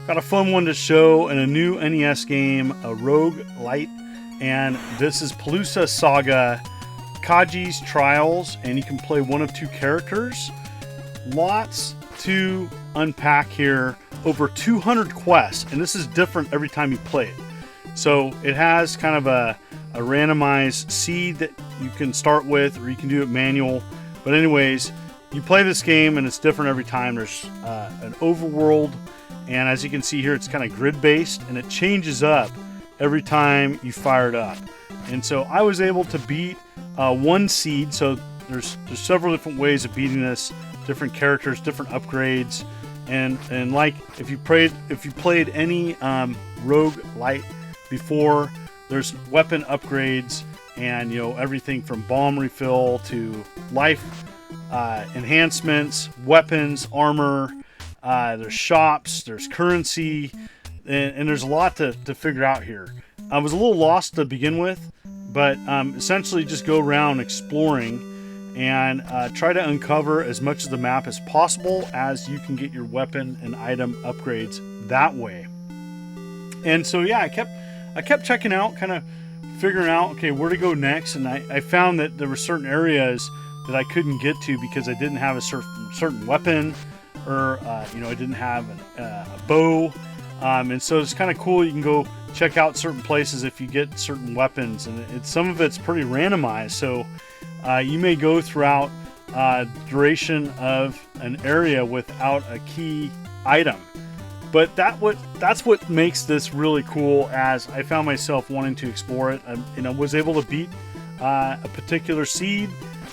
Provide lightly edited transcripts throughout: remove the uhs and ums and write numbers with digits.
Got a fun one to show in a new NES game, a rogue light, and this is Pelusa Saga, Kaji's Trials, and you can play one of 2 characters. Lots to unpack here. Over 200 quests, and this is different every time you play it. So it has kind of a randomized seed that you can start with, or you can do it manual. But anyways, you play this game and it's different every time. There's an overworld, and as you can see here, it's kind of grid based, and it changes up every time you fire it up. And so I was able to beat 1 seed. So there's several different ways of beating this, different characters, different upgrades, and like if you played any rogue light before, there's weapon upgrades, and everything from bomb refill to life enhancements, weapons, armor. There's shops, there's currency, and there's a lot to figure out here. I was a little lost to begin with, but essentially just go around exploring and try to uncover as much of the map as possible, as you can get your weapon and item upgrades that way. And so yeah, I kept checking out, kind of figuring out, okay, where to go next. And I found that there were certain areas that I couldn't get to because I didn't have a certain weapon, or I didn't have a bow. And so it's kind of cool. You can go check out certain places if you get certain weapons, and some of it's pretty randomized. So you may go throughout duration of an area without a key item. But that's what makes this really cool, as I found myself wanting to explore it. I was able to beat a particular seed.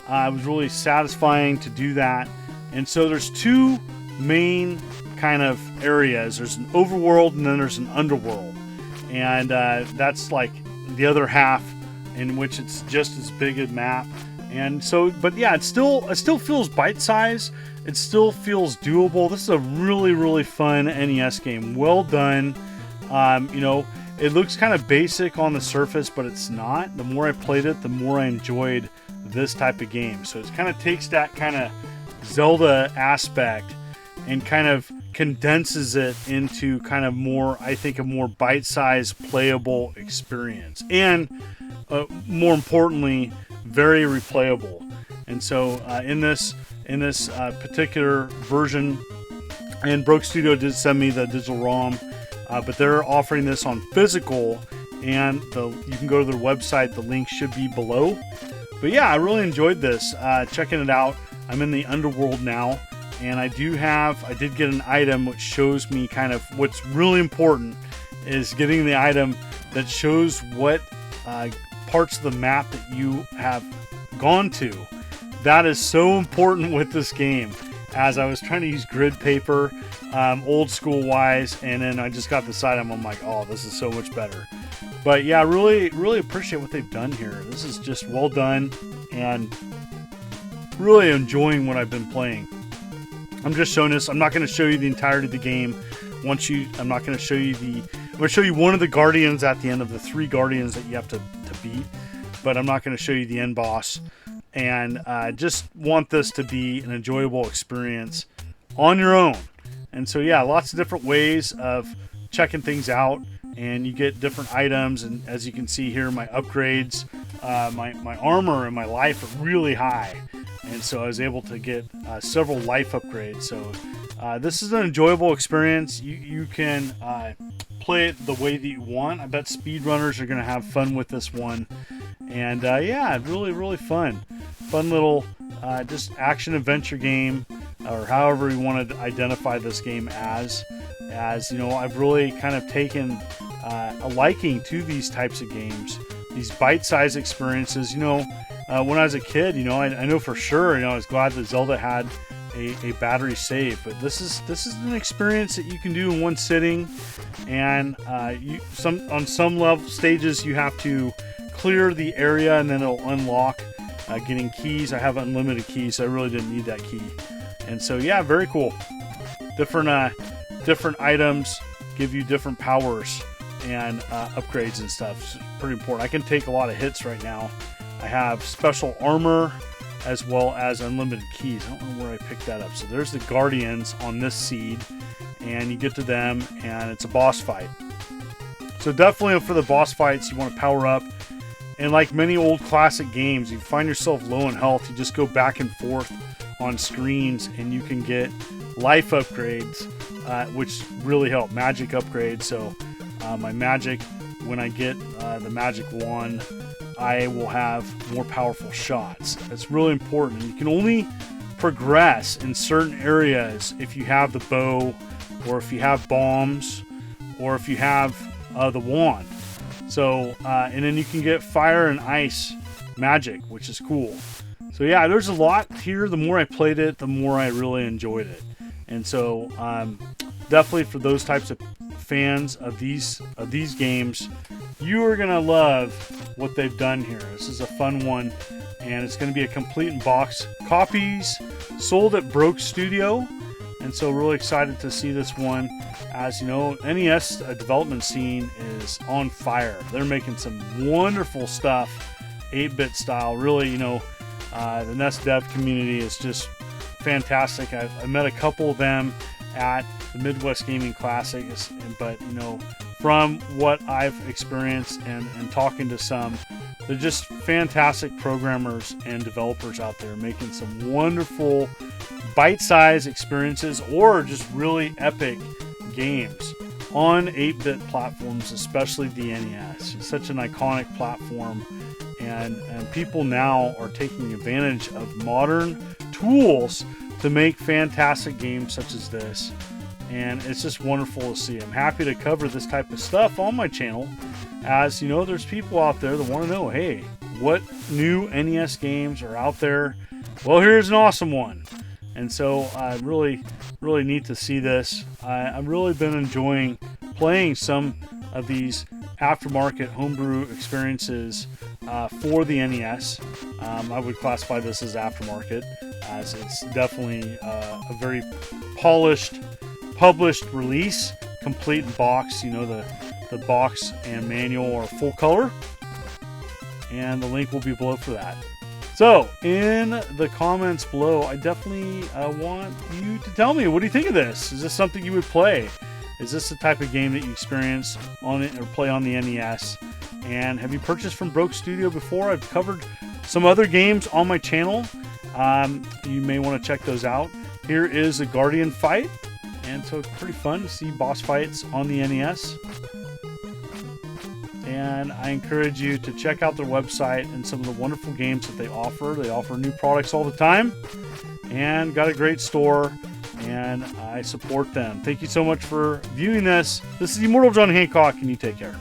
It was really satisfying to do that. And so there's 2 main kind of areas. There's an overworld, and then there's an underworld. And that's like the other half, in which it's just as big a map. And so, but yeah, it still feels bite-sized. It still feels doable. This is a really, really fun NES game. Well done. It looks kind of basic on the surface, but it's not. The more I played it, the more I enjoyed this type of game. So it kind of takes that kind of Zelda aspect and kind of condenses it into kind of more, I think, a more bite-sized playable experience. And more importantly, very replayable. And so in this particular version, and Broke Studio did send me the digital ROM, but they're offering this on physical, and you can go to their website. The link should be below. But yeah, I really enjoyed this, checking it out. I'm in the underworld now, and I did get an item which shows me kind of what's really important is getting the item that shows what parts of the map that you have gone to. That is so important with this game, as I was trying to use grid paper, old school wise, and then I just got this item. I'm like, oh, this is so much better. But yeah, really, really appreciate what they've done here. This is just well done, and really enjoying what I've been playing. I'm just showing this. I'm not going to show you the entirety of the game. I'm not going to show you I'm going to show you one of the guardians at the end of the 3 guardians that you have to beat, but I'm not going to show you the end boss. And just want this to be an enjoyable experience on your own. And so yeah, lots of different ways of checking things out, and you get different items. And as you can see here, my upgrades, my armor and my life are really high, and so I was able to get several life upgrades. So this is an enjoyable experience. You can play it the way that you want. I bet speedrunners are going to have fun with this one. And yeah, really, really fun little just action adventure game, or however you want to identify this game as I've really kind of taken a liking to these types of games, these bite-sized experiences. When I was a kid, I know for sure, I was glad that Zelda had a battery save, but this is an experience that you can do in one sitting. And on some level stages you have to clear the area, and then it'll unlock getting keys. I have unlimited keys, so I really didn't need that key. And so yeah, very cool. Different items give you different powers and upgrades and stuff. It's pretty important. I can take a lot of hits right now. I have special armor as well as unlimited keys. I don't know where I picked that up. So there's the guardians on this seed, and you get to them, and it's a boss fight. So definitely for the boss fights, you want to power up. And like many old classic games, you find yourself low in health, you just go back and forth on screens, and you can get life upgrades, which really help. Magic upgrades. So my magic, when I get the magic wand, I will have more powerful shots. That's really important. You can only progress in certain areas if you have the bow, or if you have bombs, or if you have the wand. So, and then you can get fire and ice magic, which is cool. So yeah, there's a lot here. The more I played it, the more I really enjoyed it. And so, definitely for those types of fans of these games, you are gonna love what they've done here. This is a fun one, and it's gonna be a complete in box. Copies sold at Broke Studio, and so really excited to see this one. As you know, NES development scene is on fire. They're making some wonderful stuff, 8-bit style. Really, you know, the NES dev community is just fantastic. I met a couple of them at the Midwest Gaming Classic, but you know, from what I've experienced and talking to some, they're just fantastic programmers and developers out there making some wonderful bite-sized experiences, or just really epic games on 8-bit platforms, especially the NES. It's such an iconic platform, and people now are taking advantage of modern tools to make fantastic games such as this, and it's just wonderful to see. I'm happy to cover this type of stuff on my channel, as you know, there's people out there that want to know, hey, what new NES games are out there? Well, here's an awesome one. And so really neat to see this. I've really been enjoying playing some of these aftermarket homebrew experiences for the NES. I would classify this as aftermarket, as it's definitely a very polished, published release, complete in box. You know, the box and manual are full color, and the link will be below for that. So, in the comments below, I definitely want you to tell me, what do you think of this? Is this something you would play? Is this the type of game that you experience on it or play on the NES? And have you purchased from Broke Studio before? I've covered some other games on my channel. You may want to check those out. Here is a Guardian fight, and so it's pretty fun to see boss fights on the NES. And I encourage you to check out their website and some of the wonderful games that they offer. They offer new products all the time, and got a great store, and I support them. Thank you so much for viewing this. This is Immortal John Hancock, and you take care.